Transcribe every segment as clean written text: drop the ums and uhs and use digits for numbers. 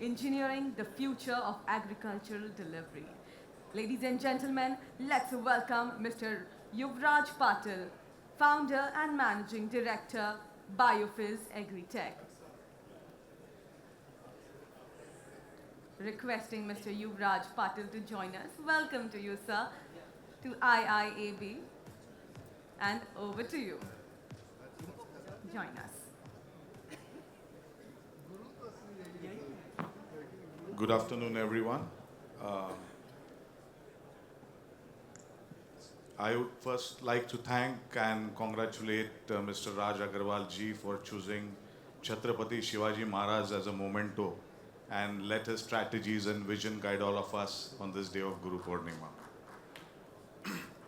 Engineering the future of agricultural delivery. Ladies and gentlemen, let's welcome Mr. Yuvraj Patil, founder and managing director, Biophys Agritech. Requesting Mr. Yuvraj Patil to join us. Welcome to you, sir, to IIAB. And over to you. Join us. Good afternoon, everyone. I would first like to thank and congratulate Mr. Raj Agarwal ji for choosing Chhatrapati Shivaji Maharaj as a memento and let his strategies and vision guide all of us on this day of Guru Purnima.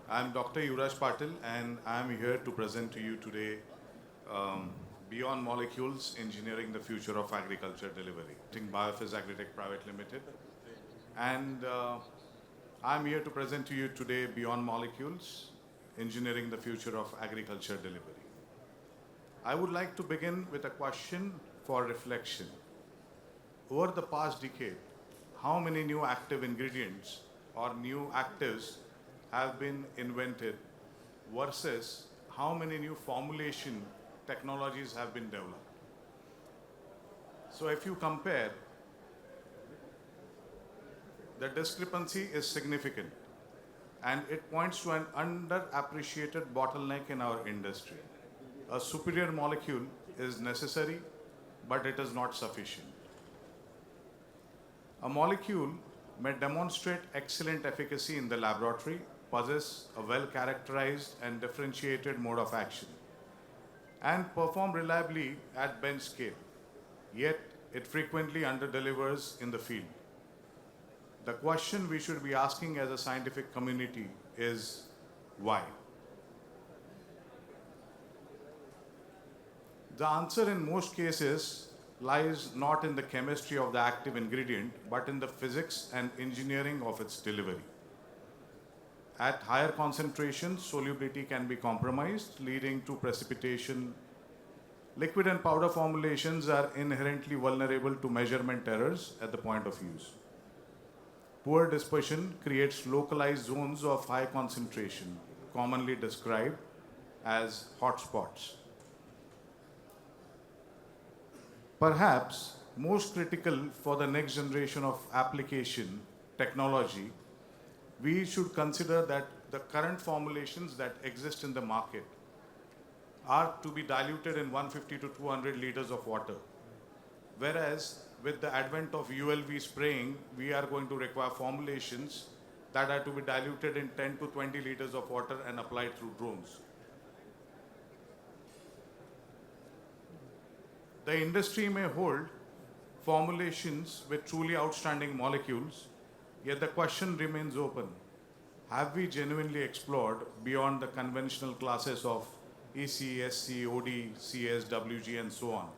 I am Dr. Yuvraj Patil and I am here to present to you today Beyond Molecules, Engineering the Future of Agriculture Delivery, Biophys Agritech Private Limited. And I'm here to present to you today Beyond Molecules, Engineering the Future of Agriculture Delivery. I would like to begin with a question for reflection. Over the past decade, how many new active ingredients or new actives have been invented versus how many new formulation technologies have been developed? So if you compare, the discrepancy is significant and it points to an underappreciated bottleneck in our industry. A superior molecule is necessary, but it is not sufficient. A molecule may demonstrate excellent efficacy in the laboratory, possess a well-characterized and differentiated mode of action, and perform reliably at bench scale, yet it frequently underdelivers in the field. The question we should be asking as a scientific community is why? The answer in most cases lies not in the chemistry of the active ingredient, but in the physics and engineering of its delivery. At higher concentrations, solubility can be compromised, leading to precipitation. Liquid and powder formulations are inherently vulnerable to measurement errors at the point of use. Poor dispersion creates localized zones of high concentration, commonly described as hotspots. Perhaps most critical for the next generation of application technology, we should consider that the current formulations that exist in the market are to be diluted in 150 to 200 liters of water. Whereas with the advent of ULV spraying, we are going to require formulations that are to be diluted in 10 to 20 liters of water and applied through drones. The industry may hold formulations with truly outstanding molecules, yet the question remains open. Have we genuinely explored beyond the conventional classes of EC, SC, OD, CS, WG, and so on?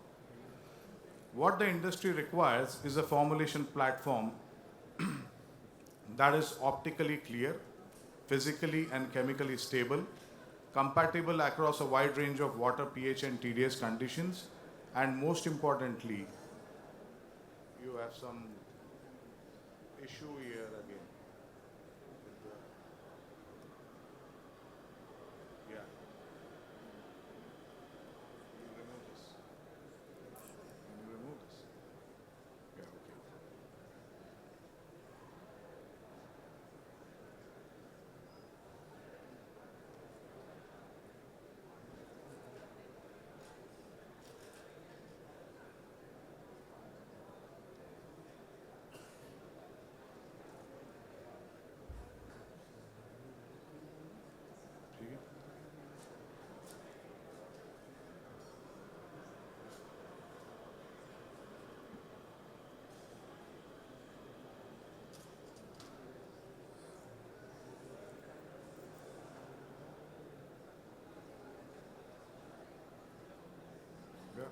What the industry requires is a formulation platform that is optically clear, physically and chemically stable, compatible across a wide range of water, pH, and TDS conditions, and most importantly, you have some issue here again. Yeah. You remove this. Can you remove this? Yeah, okay. ठीक है? Yeah.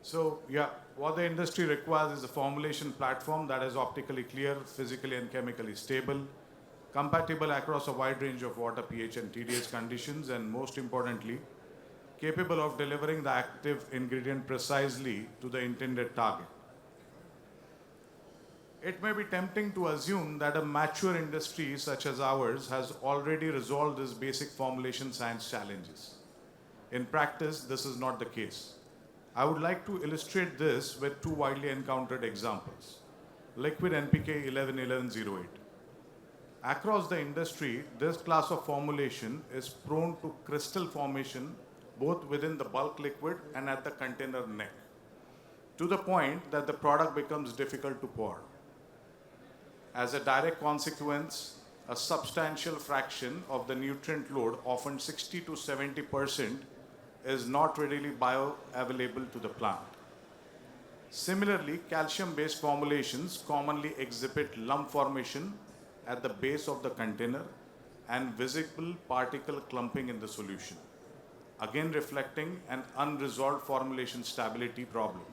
So, yeah, what the industry requires is a formulation platform that is optically clear, physically and chemically stable, compatible across a wide range of water, pH, and TDS conditions, and most importantly, capable of delivering the active ingredient precisely to the intended target. It may be tempting to assume that a mature industry such as ours has already resolved these basic formulation science challenges. In practice, this is not the case. I would like to illustrate this with two widely encountered examples. Liquid NPK 111108. Across the industry, this class of formulation is prone to crystal formation both within the bulk liquid and at the container neck, to the point that the product becomes difficult to pour. As a direct consequence, a substantial fraction of the nutrient load, often 60 to 70%, is not readily bioavailable to the plant. Similarly, calcium-based formulations commonly exhibit lump formation at the base of the container and visible particle clumping in the solution, again reflecting an unresolved formulation stability problem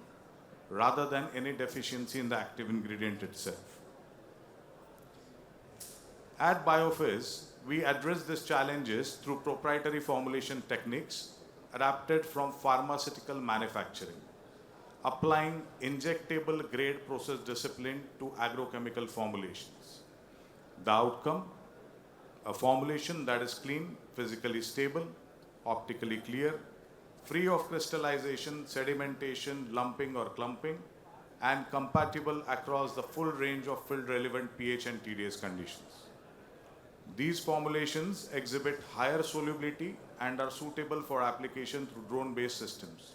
rather than any deficiency in the active ingredient itself. At Biofizz, we address these challenges through proprietary formulation techniques adapted from pharmaceutical manufacturing, applying injectable grade process discipline to agrochemical formulations. The outcome, a formulation that is clean, physically stable, optically clear, free of crystallization, sedimentation, lumping or clumping, and compatible across the full range of field relevant pH and TDS conditions. These formulations exhibit higher solubility and are suitable for application through drone-based systems.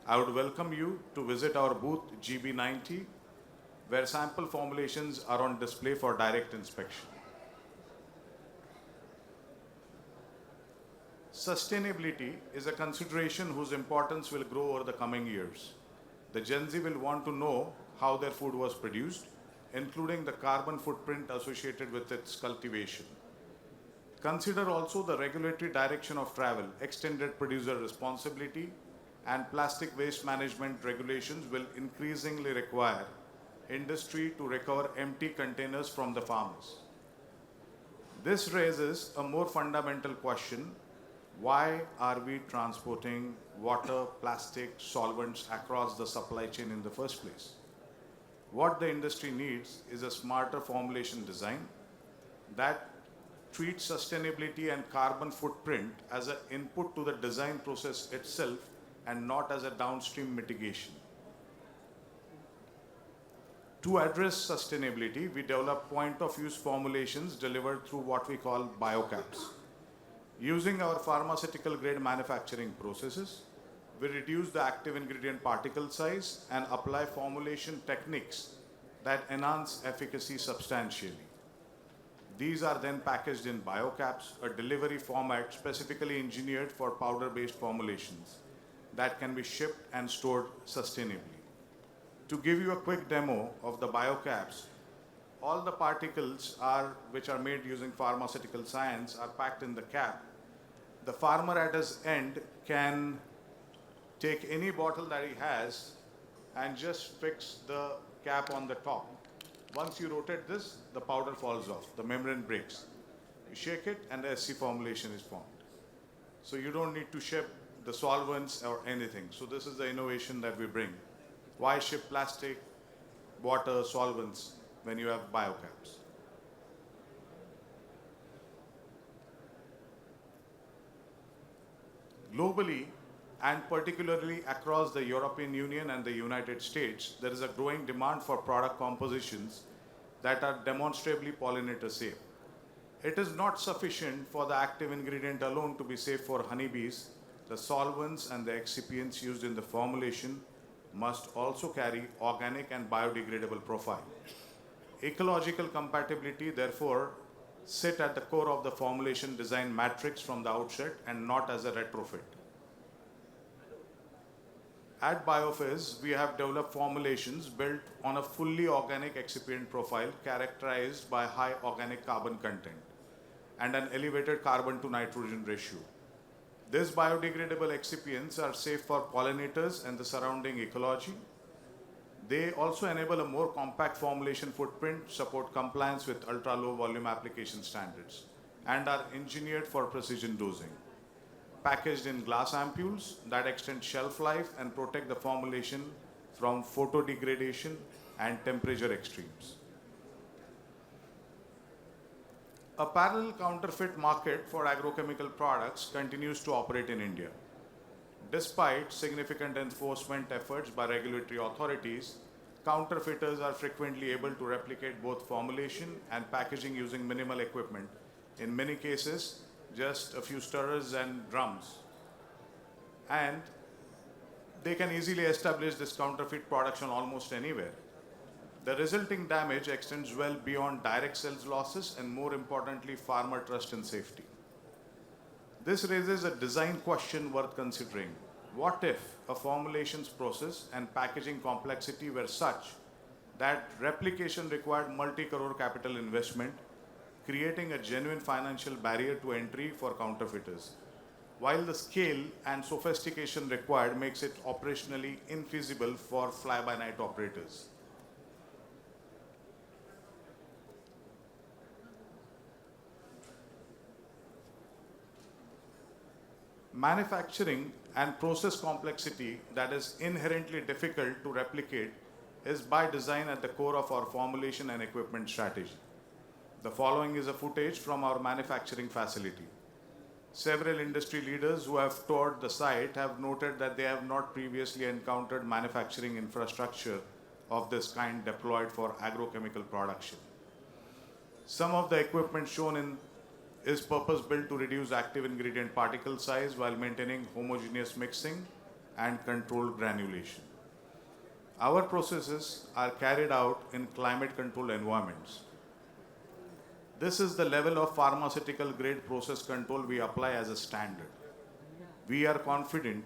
I would welcome you to visit our booth GB90, where sample formulations are on display for direct inspection. Sustainability is a consideration whose importance will grow over the coming years. The Gen Z will want to know how their food was produced, including the carbon footprint associated with its cultivation. Consider also the regulatory direction of travel. Extended producer responsibility and plastic waste management regulations will increasingly require industry to recover empty containers from the farmers. This raises a more fundamental question: why are we transporting water, plastic, solvents across the supply chain in the first place? What the industry needs is a smarter formulation design that treats sustainability and carbon footprint as an input to the design process itself and not as a downstream mitigation. To address sustainability, we develop point-of-use formulations delivered through what we call biocaps. Using our pharmaceutical-grade manufacturing processes, we reduce the active ingredient particle size and apply formulation techniques that enhance efficacy substantially. These are then packaged in biocaps, a delivery format specifically engineered for powder-based formulations that can be shipped and stored sustainably. To give you a quick demo of the biocaps, all the particles which are made using pharmaceutical science are packed in the cap. The farmer at his end can take any bottle that he has and just fix the cap on the top. Once you rotate this, the powder falls off, the membrane breaks. You shake it and the SC formulation is formed. So you don't need to ship the solvents or anything. So this is the innovation that we bring. Why ship plastic, water, solvents when you have biocaps? Globally, and particularly across the European Union and the United States, there is a growing demand for product compositions that are demonstrably pollinator safe. It is not sufficient for the active ingredient alone to be safe for honeybees. The solvents and the excipients used in the formulation must also carry organic and biodegradable profile. Ecological compatibility, therefore, sit at the core of the formulation design matrix from the outset and not as a retrofit. At Biofizz, we have developed formulations built on a fully organic excipient profile characterized by high organic carbon content and an elevated carbon to nitrogen ratio. These biodegradable excipients are safe for pollinators and the surrounding ecology. They also enable a more compact formulation footprint, support compliance with ultra-low volume application standards, and are engineered for precision dosing. Packaged in glass ampules that extend shelf life and protect the formulation from photodegradation and temperature extremes. A parallel counterfeit market for agrochemical products continues to operate in India. Despite significant enforcement efforts by regulatory authorities, counterfeiters are frequently able to replicate both formulation and packaging using minimal equipment. In many cases, just a few stirrers and drums. And they can easily establish this counterfeit production almost anywhere. The resulting damage extends well beyond direct sales losses and, more importantly, farmer trust and safety. This raises a design question worth considering. What if a formulations process and packaging complexity were such that replication required multi-crore capital investment, creating a genuine financial barrier to entry for counterfeiters, while the scale and sophistication required makes it operationally infeasible for fly-by-night operators? Manufacturing and process complexity that is inherently difficult to replicate is by design at the core of our formulation and equipment strategy. The following is a footage from our manufacturing facility. Several industry leaders who have toured the site have noted that they have not previously encountered manufacturing infrastructure of this kind deployed for agrochemical production. Some of the equipment shown is purpose-built to reduce active ingredient particle size while maintaining homogeneous mixing and controlled granulation. Our processes are carried out in climate-controlled environments. This is the level of pharmaceutical grade process control we apply as a standard. We are confident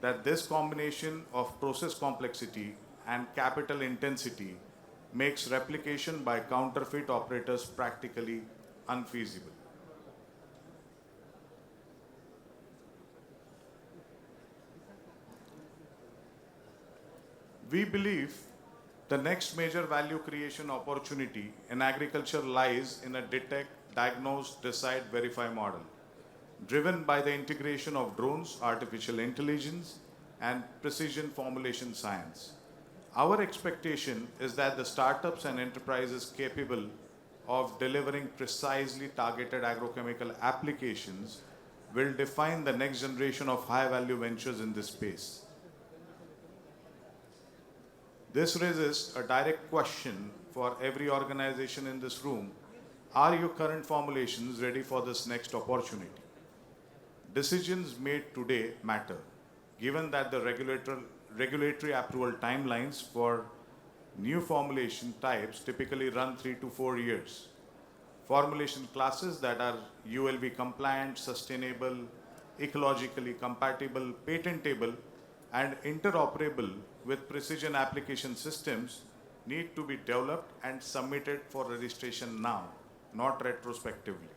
that this combination of process complexity and capital intensity makes replication by counterfeit operators practically unfeasible. We believe the next major value creation opportunity in agriculture lies in a detect, diagnose, decide, verify model, driven by the integration of drones, artificial intelligence, and precision formulation science. Our expectation is that the startups and enterprises capable of delivering precisely targeted agrochemical applications will define the next generation of high-value ventures in this space. This raises a direct question for every organization in this room. Are your current formulations ready for this next opportunity? Decisions made today matter, given that the regulatory approval timelines for new formulation types typically run 3 to 4 years. Formulation classes that are ULV compliant, sustainable, ecologically compatible, patentable, and interoperable with precision application systems need to be developed and submitted for registration now, not retrospectively.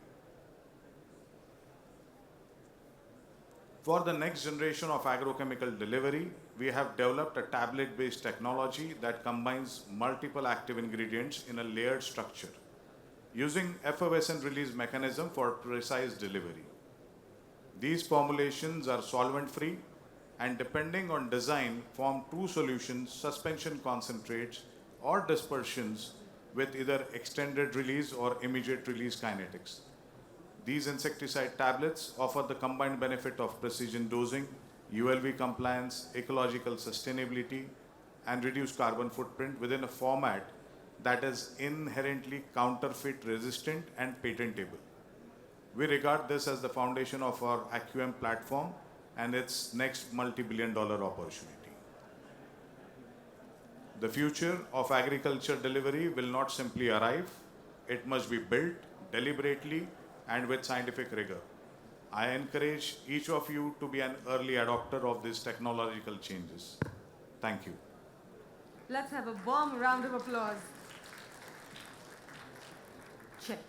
For the next generation of agrochemical delivery, we have developed a tablet-based technology that combines multiple active ingredients in a layered structure, using effervescent release mechanism for precise delivery. These formulations are solvent-free and, depending on design, form two solutions: suspension concentrates or dispersions with either extended release or immediate release kinetics. These insecticide tablets offer the combined benefit of precision dosing, ULV compliance, ecological sustainability, and reduced carbon footprint within a format that is inherently counterfeit resistant and patentable. We regard this as the foundation of our AQM platform and its next multi-billion-dollar opportunity. The future of agriculture delivery will not simply arrive, it must be built deliberately and with scientific rigor. I encourage each of you to be an early adopter of these technological changes. Thank you. Let's have a warm round of applause. Check.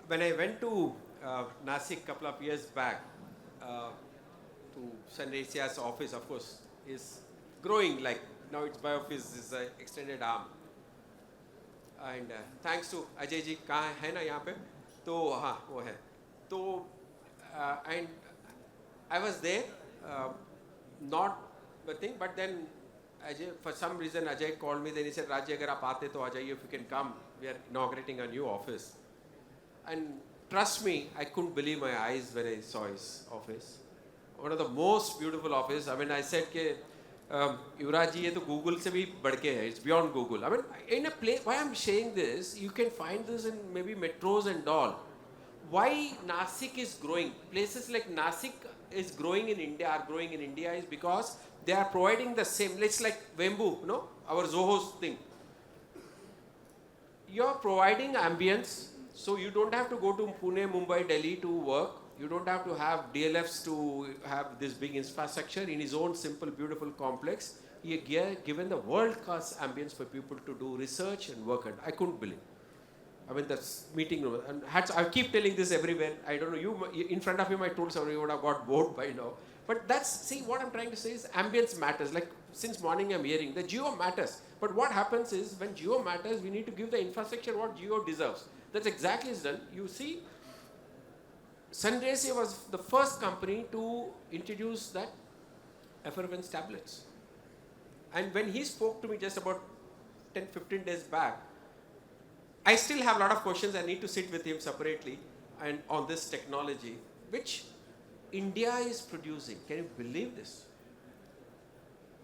When I went to Nasik a couple of years back, to Sanresia's office, of course, is growing. Like now its office is an extended arm. And thanks to Ajay ji, कहाँ है ना यहाँ पे? तो हाँ वो है. तो and I was there, not the thing, but then Ajay, for some reason Ajay called me. Then he said, Raji, अगर आप आते तो आ जाइए. If you can come, we are inaugurating a new office. And trust me, I couldn't believe my eyes when I saw his office. One of the most beautiful office. I mean, I said कि Yuvraj ji, ये तो Google से भी बढ़ के है. It's beyond Google. I mean, in a place, why I'm saying this, you can find this in maybe metros and all. Why Nasik is growing? Places like Nasik is growing in India, are growing in India, is because they are providing the same. It's like Vembu, you know, our Zoho's thing. You're providing ambience. So you don't have to go to Pune, Mumbai, Delhi to work. You don't have to have DLFs to have this big infrastructure. In his own simple, beautiful complex, he given the world-class ambience for people to do research and work. And I couldn't believe. I mean, that's meeting room. And I keep telling this everywhere. I don't know, you in front of him, I told somebody, you would have got bored by now. But that's, see, what I'm trying to say is ambience matters. Like since morning I'm hearing, the Jio matters. But what happens is, when Jio matters, we need to give the infrastructure what Jio deserves. That's exactly is done. You see, Sanresia was the first company to introduce that effervescence tablets. And when he spoke to me just about 10-15 days back, I still have a lot of questions. I need to sit with him separately and on this technology, which India is producing. Can you believe this?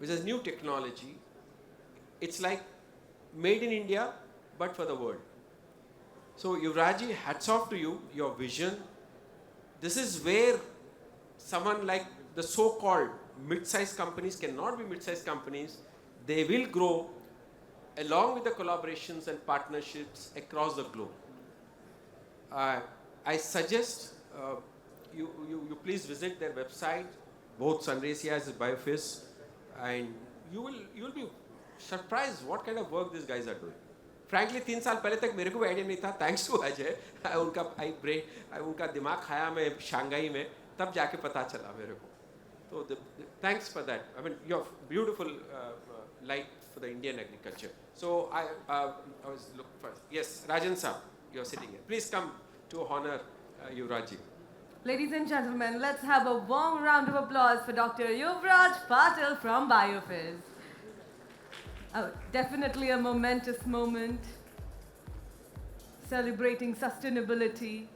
With a new technology, it's like made in India, but for the world. So Yuvraj, hats off to you, your vision. This is where someone like the so-called mid-sized companies cannot be mid-sized companies. They will grow along with the collaborations and partnerships across the globe. I suggest you please visit their website, both Sanresia's and Biofizz, and you will be surprised what kind of work these guys are doing. Frankly, 3 साल पहले तक मेरे को भी idea नहीं था. Thanks to Ajay, उनका दिमाग खाया मैं शंघाई में, तब जाके पता चला मेरे को. So thanks for that. I mean, you're beautiful light for the Indian agriculture. So I was looking first. Yes, Rajan Saab, you're sitting here. Please come to honor Yuvraj ji. Ladies and gentlemen, let's have a warm round of applause for Dr. Yuvraj Patil from Biofizz. Oh, definitely a momentous moment, celebrating sustainability,